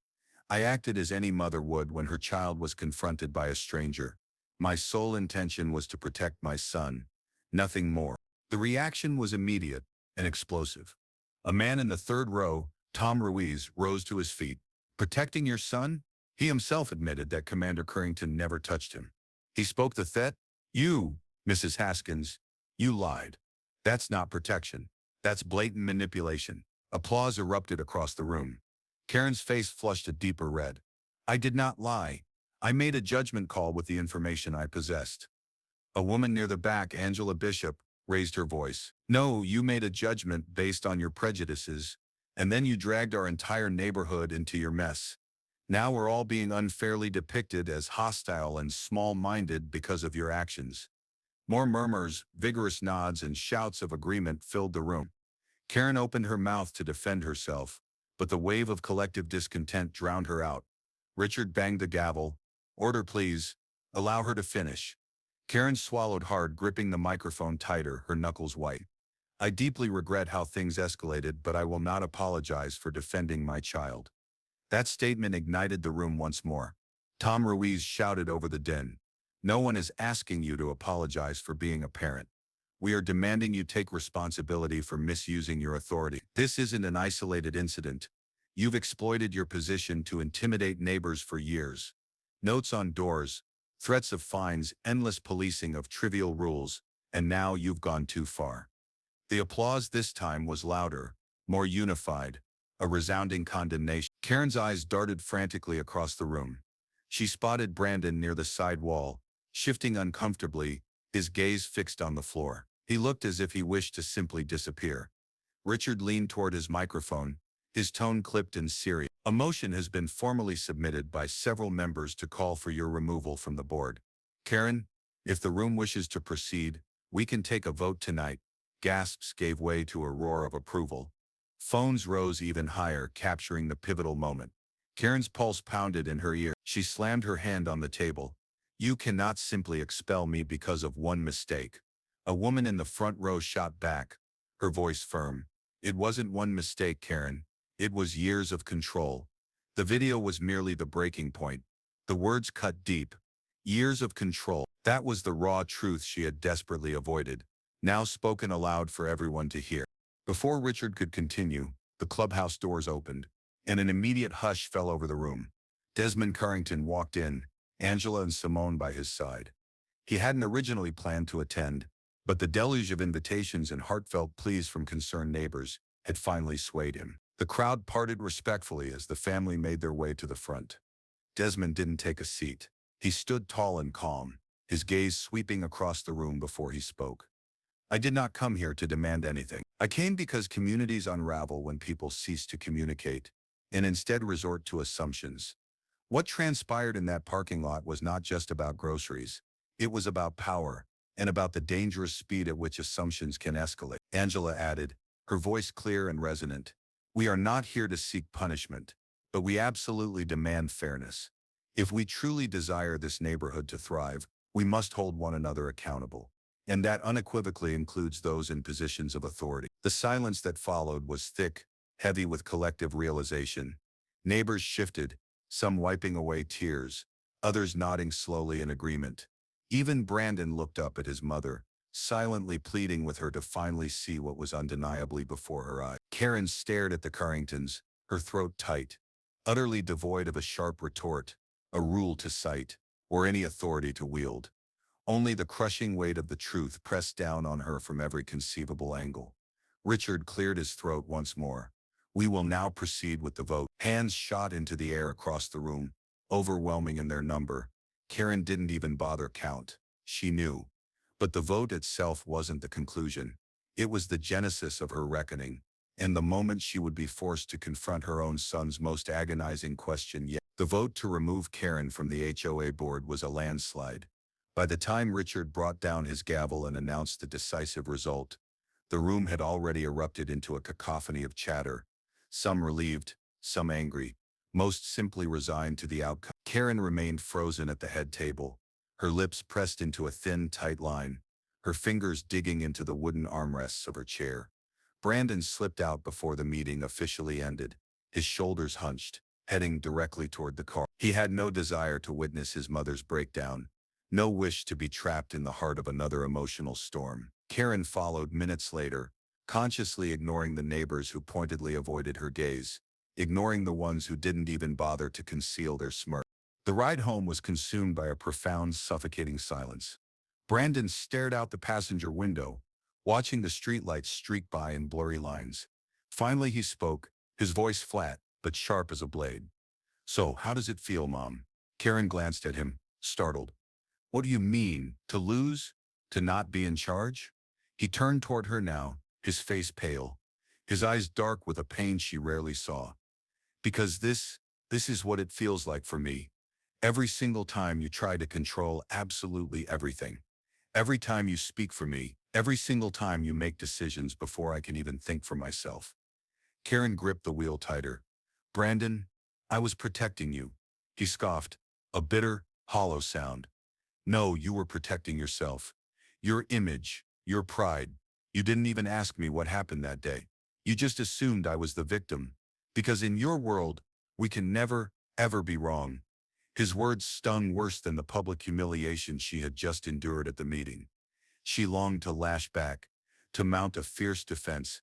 I acted as any mother would when her child was confronted by a stranger. My sole intention was to protect my son, nothing more." The reaction was immediate and explosive. A man in the third row, Tom Ruiz, rose to his feet. "Protecting your son?" He himself admitted that Commander Currington never touched him. He spoke the threat. "You, Mrs. Haskins, you lied. That's not protection. That's blatant manipulation." Applause erupted across the room. Karen's face flushed a deeper red. "I did not lie. I made a judgment call with the information I possessed." A woman near the back, Angela Bishop, raised her voice. No, you made a judgment based on your prejudices, and then you dragged our entire neighborhood into your mess. Now we're all being unfairly depicted as hostile and small-minded because of your actions. More murmurs, vigorous nods, and shouts of agreement filled the room. Karen opened her mouth to defend herself, but the wave of collective discontent drowned her out. Richard banged the gavel. Order, please. Allow her to finish. Karen swallowed hard, gripping the microphone tighter, her knuckles white. I deeply regret how things escalated, but I will not apologize for defending my child. That statement ignited the room once more. Tom Ruiz shouted over the din. No one is asking you to apologize for being a parent. We are demanding you take responsibility for misusing your authority. This isn't an isolated incident. You've exploited your position to intimidate neighbors for years. Notes on doors, threats of fines, endless policing of trivial rules, and now you've gone too far. The applause this time was louder, more unified, a resounding condemnation. Karen's eyes darted frantically across the room. She spotted Brandon near the side wall, shifting uncomfortably, his gaze fixed on the floor. He looked as if he wished to simply disappear. Richard leaned toward his microphone, his tone clipped and serious. A motion has been formally submitted by several members to call for your removal from the board. Karen, if the room wishes to proceed, we can take a vote tonight. Gasps gave way to a roar of approval. Phones rose even higher, capturing the pivotal moment. Karen's pulse pounded in her ear. She slammed her hand on the table. You cannot simply expel me because of one mistake. A woman in the front row shot back, her voice firm. It wasn't one mistake, Karen. It was years of control. The video was merely the breaking point. The words cut deep. Years of control. That was the raw truth she had desperately avoided, now spoken aloud for everyone to hear. Before Richard could continue, the clubhouse doors opened, and an immediate hush fell over the room. Desmond Carrington walked in, Angela and Simone by his side. He hadn't originally planned to attend, but the deluge of invitations and heartfelt pleas from concerned neighbors had finally swayed him. The crowd parted respectfully as the family made their way to the front. Desmond didn't take a seat. He stood tall and calm, his gaze sweeping across the room before he spoke. I did not come here to demand anything. I came because communities unravel when people cease to communicate and instead resort to assumptions. What transpired in that parking lot was not just about groceries. It was about power and about the dangerous speed at which assumptions can escalate. Angela added, her voice clear and resonant. We are not here to seek punishment, but we absolutely demand fairness. If we truly desire this neighborhood to thrive, we must hold one another accountable. And that unequivocally includes those in positions of authority. The silence that followed was thick, heavy with collective realization. Neighbors shifted, some wiping away tears, others nodding slowly in agreement. Even Brandon looked up at his mother, silently pleading with her to finally see what was undeniably before her eyes. Karen stared at the Carringtons, her throat tight, utterly devoid of a sharp retort, a rule to cite, or any authority to wield. Only the crushing weight of the truth pressed down on her from every conceivable angle. Richard cleared his throat once more. We will now proceed with the vote. Hands shot into the air across the room, overwhelming in their number. Karen didn't even bother count. She knew. But the vote itself wasn't the conclusion. It was the genesis of her reckoning, and the moment she would be forced to confront her own son's most agonizing question yet. The vote to remove Karen from the HOA board was a landslide. By the time Richard brought down his gavel and announced the decisive result, the room had already erupted into a cacophony of chatter, some relieved, some angry, most simply resigned to the outcome. Karen remained frozen at the head table, her lips pressed into a thin, tight line, her fingers digging into the wooden armrests of her chair. Brandon slipped out before the meeting officially ended, his shoulders hunched, heading directly toward the car. He had no desire to witness his mother's breakdown, no wish to be trapped in the heart of another emotional storm. Karen followed minutes later, consciously ignoring the neighbors who pointedly avoided her gaze, ignoring the ones who didn't even bother to conceal their smirk. The ride home was consumed by a profound, suffocating silence. Brandon stared out the passenger window, watching the streetlights streak by in blurry lines. Finally he spoke, his voice flat, but sharp as a blade. So, how does it feel, Mom? Karen glanced at him, startled. What do you mean, to lose? To not be in charge? He turned toward her now, his face pale, his eyes dark with a pain she rarely saw. Because this is what it feels like for me. Every single time you try to control absolutely everything. Every time you speak for me. Every single time you make decisions before I can even think for myself. Karen gripped the wheel tighter. Brandon, I was protecting you. He scoffed, a bitter, hollow sound. No, you were protecting yourself. Your image, your pride. You didn't even ask me what happened that day. You just assumed I was the victim. Because in your world, we can never, ever be wrong. His words stung worse than the public humiliation she had just endured at the meeting. She longed to lash back, to mount a fierce defense,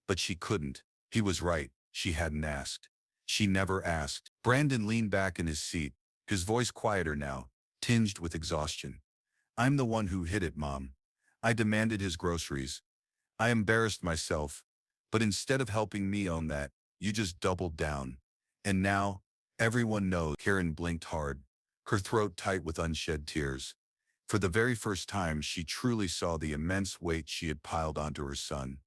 but she couldn't. He was right. She hadn't asked. She never asked. Brandon leaned back in his seat, his voice quieter now, tinged with exhaustion. I'm the one who hid it, Mom. I demanded his groceries. I embarrassed myself. But instead of helping me own that, you just doubled down. And now, everyone knows. Karen blinked hard, her throat tight with unshed tears. For the very first time, she truly saw the immense weight she had piled onto her son.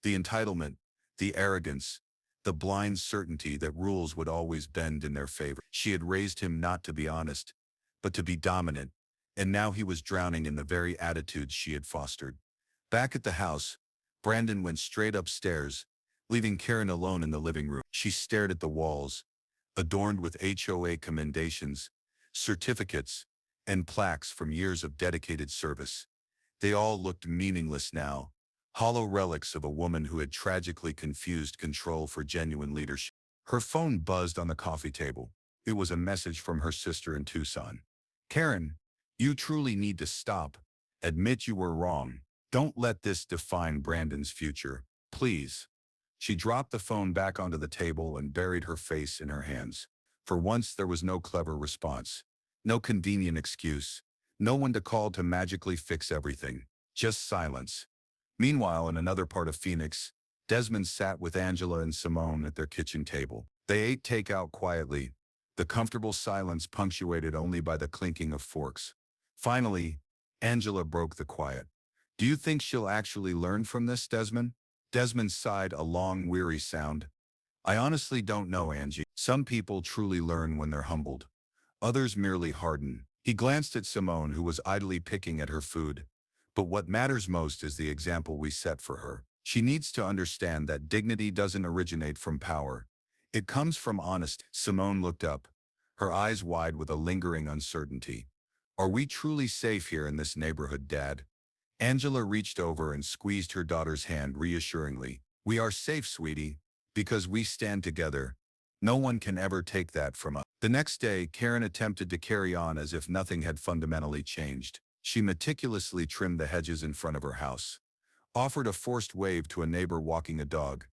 The entitlement, the arrogance, the blind certainty that rules would always bend in their favor. She had raised him not to be honest, but to be dominant, and now he was drowning in the very attitudes she had fostered. Back at the house, Brandon went straight upstairs, leaving Karen alone in the living room. She stared at the walls, adorned with HOA commendations, certificates, and plaques from years of dedicated service. They all looked meaningless now, hollow relics of a woman who had tragically confused control for genuine leadership. Her phone buzzed on the coffee table. It was a message from her sister in Tucson. Karen, you truly need to stop. Admit you were wrong. Don't let this define Brandon's future. Please. She dropped the phone back onto the table and buried her face in her hands. For once, there was no clever response. No convenient excuse. No one to call to magically fix everything. Just silence. Meanwhile, in another part of Phoenix, Desmond sat with Angela and Simone at their kitchen table. They ate takeout quietly, the comfortable silence punctuated only by the clinking of forks. Finally, Angela broke the quiet. Do you think she'll actually learn from this, Desmond? Desmond sighed a long, weary sound. I honestly don't know, Angie. Some people truly learn when they're humbled. Others merely harden. He glanced at Simone, who was idly picking at her food. But what matters most is the example we set for her. She needs to understand that dignity doesn't originate from power. It comes from honesty. Simone looked up, her eyes wide with a lingering uncertainty. Are we truly safe here in this neighborhood, Dad? Angela reached over and squeezed her daughter's hand reassuringly. We are safe, sweetie, because we stand together. No one can ever take that from us. The next day, Karen attempted to carry on as if nothing had fundamentally changed. She meticulously trimmed the hedges in front of her house, offered a forced wave to a neighbor walking a dog,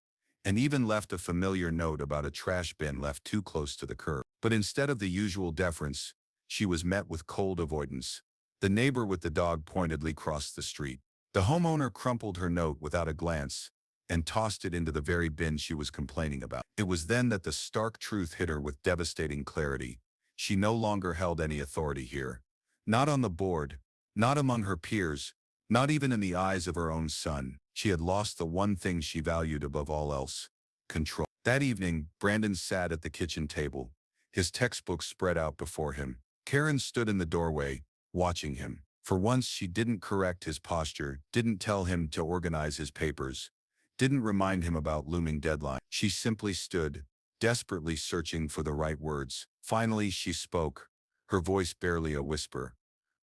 and even left a familiar note about a trash bin left too close to the curb. But instead of the usual deference, she was met with cold avoidance. The neighbor with the dog pointedly crossed the street. The homeowner crumpled her note without a glance and tossed it into the very bin she was complaining about. It was then that the stark truth hit her with devastating clarity. She no longer held any authority here. Not on the board, not among her peers, not even in the eyes of her own son. She had lost the one thing she valued above all else: control. That evening, Brandon sat at the kitchen table, his textbook spread out before him. Karen stood in the doorway, watching him. For once, she didn't correct his posture, didn't tell him to organize his papers, didn't remind him about looming deadline. She simply stood, desperately searching for the right words. Finally, she spoke, her voice barely a whisper.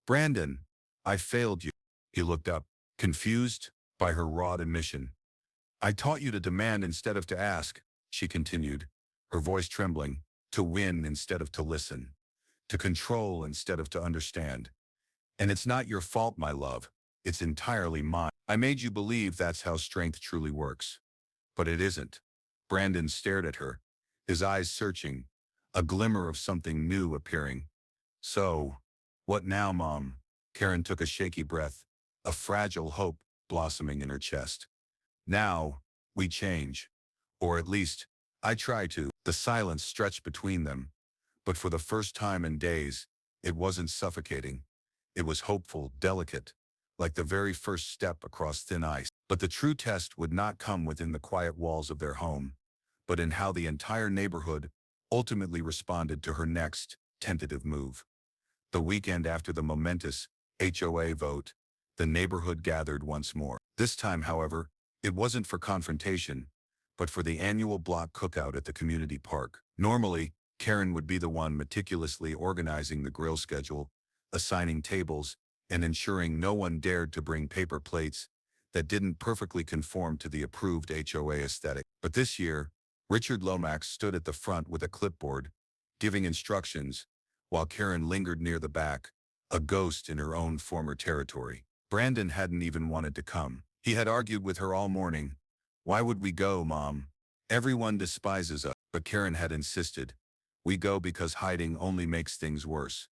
Brandon, I failed you. He looked up, confused by her raw admission. I taught you to demand instead of to ask, she continued, her voice trembling, to win instead of to listen, to control instead of to understand. And it's not your fault, my love. It's entirely mine. I made you believe that's how strength truly works. But it isn't. Brandon stared at her, his eyes searching, a glimmer of something new appearing. So, what now, Mom? Karen took a shaky breath, a fragile hope blossoming in her chest. Now, we change. Or at least, I try to. The silence stretched between them. But for the first time in days, it wasn't suffocating. It was hopeful, delicate, like the very first step across thin ice. But the true test would not come within the quiet walls of their home, but in how the entire neighborhood ultimately responded to her next tentative move. The weekend after the momentous HOA vote, the neighborhood gathered once more. This time, however, it wasn't for confrontation, but for the annual block cookout at the community park. Normally, Karen would be the one meticulously organizing the grill schedule, assigning tables, and ensuring no one dared to bring paper plates that didn't perfectly conform to the approved HOA aesthetic. But this year, Richard Lomax stood at the front with a clipboard, giving instructions, while Karen lingered near the back, a ghost in her own former territory. Brandon hadn't even wanted to come. He had argued with her all morning. "Why would we go, Mom? Everyone despises us." But Karen had insisted. "We go because hiding only makes things worse.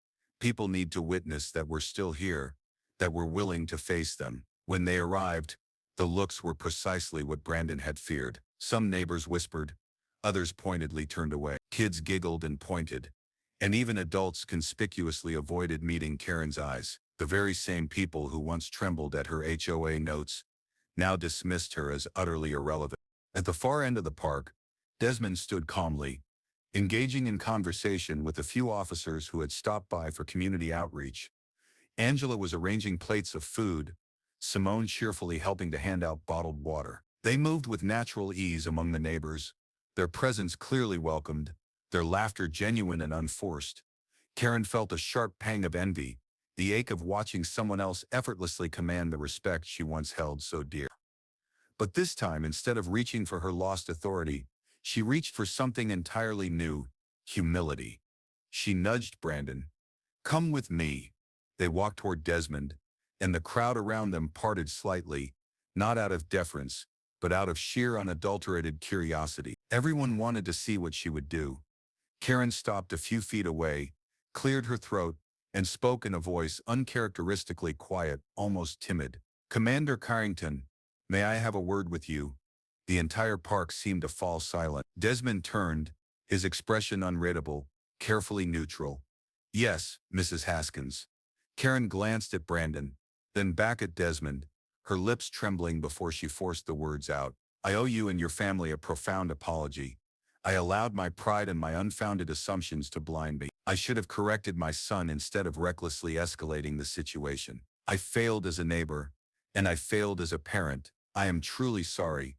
People need to witness that we're still here, that we're willing to face them." When they arrived, the looks were precisely what Brandon had feared. Some neighbors whispered, others pointedly turned away. Kids giggled and pointed, and even adults conspicuously avoided meeting Karen's eyes. The very same people who once trembled at her HOA notes now dismissed her as utterly irrelevant. At the far end of the park, Desmond stood calmly, engaging in conversation with a few officers who had stopped by for community outreach. Angela was arranging plates of food, Simone cheerfully helping to hand out bottled water. They moved with natural ease among the neighbors, their presence clearly welcomed, their laughter genuine and unforced. Karen felt a sharp pang of envy, the ache of watching someone else effortlessly command the respect she once held so dear. But this time, instead of reaching for her lost authority, she reached for something entirely new: humility. She nudged Brandon. "Come with me." They walked toward Desmond, and the crowd around them parted slightly, not out of deference, but out of sheer unadulterated curiosity. Everyone wanted to see what she would do. Karen stopped a few feet away, cleared her throat, and spoke in a voice uncharacteristically quiet, almost timid. "Commander Carrington, may I have a word with you?" The entire park seemed to fall silent. Desmond turned, his expression unreadable, carefully neutral. "Yes, Mrs. Haskins." Karen glanced at Brandon, then back at Desmond, her lips trembling before she forced the words out. "I owe you and your family a profound apology. I allowed my pride and my unfounded assumptions to blind me. I should have corrected my son instead of recklessly escalating the situation. I failed as a neighbor, and I failed as a parent. I am truly sorry."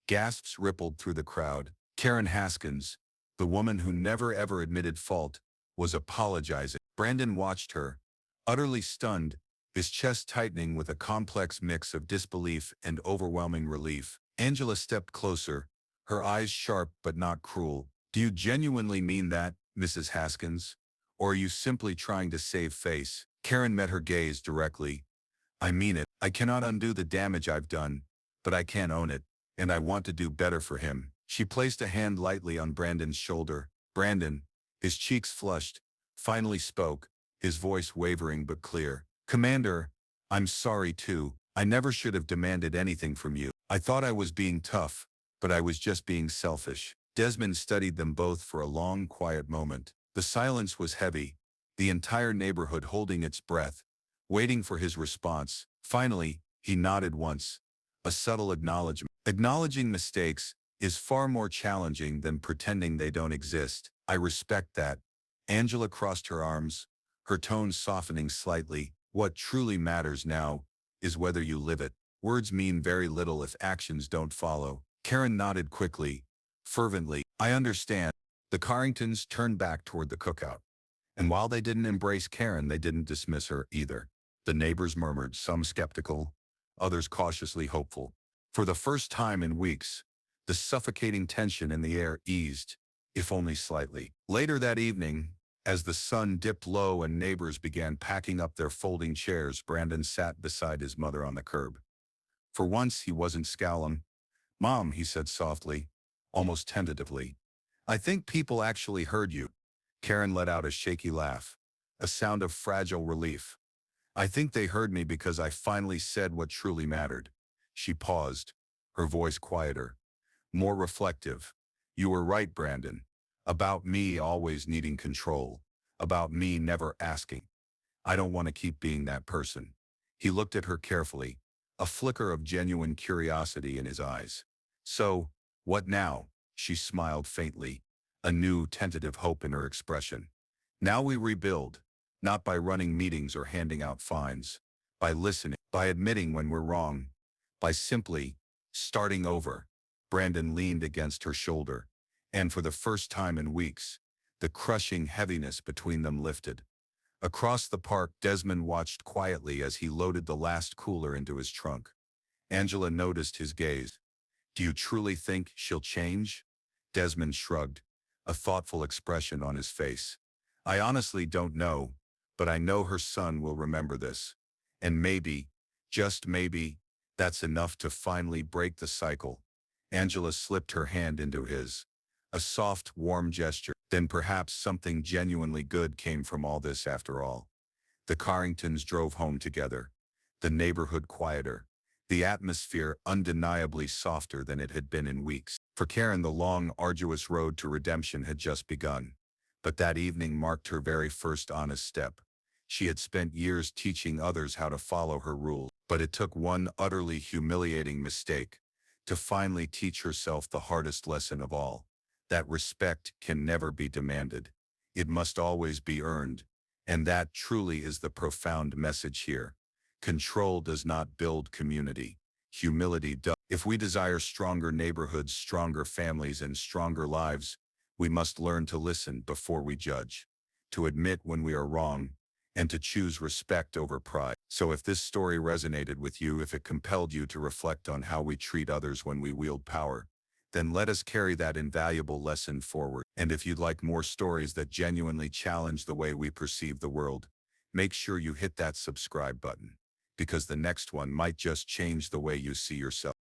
Gasps rippled through the crowd. Karen Haskins, the woman who never ever admitted fault, was apologizing. Brandon watched her, utterly stunned, his chest tightening with a complex mix of disbelief and overwhelming relief. Angela stepped closer, her eyes sharp but not cruel. "Do you genuinely mean that, Mrs. Haskins? Or are you simply trying to save face?" Karen met her gaze directly. "I mean it. I cannot undo the damage I've done, but I can own it, and I want to do better for him." She placed a hand lightly on Brandon's shoulder. Brandon, his cheeks flushed, finally spoke, his voice wavering but clear. "Commander, I'm sorry too. I never should have demanded anything from you. I thought I was being tough, but I was just being selfish." Desmond studied them both for a long, quiet moment. The silence was heavy, the entire neighborhood holding its breath, waiting for his response. Finally, he nodded once, a subtle acknowledgement. Acknowledging mistakes is far more challenging than pretending they don't exist. "I respect that." Angela crossed her arms, her tone softening slightly. "What truly matters now is whether you live it. Words mean very little if actions don't follow." Karen nodded quickly, fervently. "I understand." The Carringtons turned back toward the cookout. And while they didn't embrace Karen, they didn't dismiss her either. The neighbors murmured, some skeptical, others cautiously hopeful. For the first time in weeks, the suffocating tension in the air eased, if only slightly. Later that evening, as the sun dipped low and neighbors began packing up their folding chairs, Brandon sat beside his mother on the curb. For once, he wasn't scowling. "Mom," he said softly, almost tentatively, "I think people actually heard you." Karen let out a shaky laugh, a sound of fragile relief. "I think they heard me because I finally said what truly mattered." She paused, her voice quieter, more reflective. "You were right, Brandon. About me always needing control. About me never asking. I don't want to keep being that person." He looked at her carefully, a flicker of genuine curiosity in his eyes. So, what now? She smiled faintly, a new tentative hope in her expression. Now we rebuild, not by running meetings or handing out fines, by listening, by admitting when we're wrong, by simply starting over. Brandon leaned against her shoulder, and for the first time in weeks, the crushing heaviness between them lifted. Across the park, Desmond watched quietly as he loaded the last cooler into his trunk. Angela noticed his gaze. Do you truly think she'll change? Desmond shrugged, a thoughtful expression on his face. I honestly don't know, but I know her son will remember this. And maybe, just maybe, that's enough to finally break the cycle. Angela slipped her hand into his. A soft, warm gesture. Then perhaps something genuinely good came from all this after all. The Carringtons drove home together, the neighborhood quieter, the atmosphere undeniably softer than it had been in weeks. For Karen, the long, arduous road to redemption had just begun. But that evening marked her very first honest step. She had spent years teaching others how to follow her rules, but it took one utterly humiliating mistake to finally teach herself the hardest lesson of all, that respect can never be demanded. It must always be earned. And that truly is the profound message here. Control does not build community. Humility does. If we desire stronger neighborhoods, stronger families, and stronger lives, we must learn to listen before we judge, to admit when we are wrong, and to choose respect over pride. So if this story resonated with you, if it compelled you to reflect on how we treat others when we wield power, then let us carry that invaluable lesson forward. And if you'd like more stories that genuinely challenge the way we perceive the world, make sure you hit that subscribe button, because the next one might just change the way you see yourself.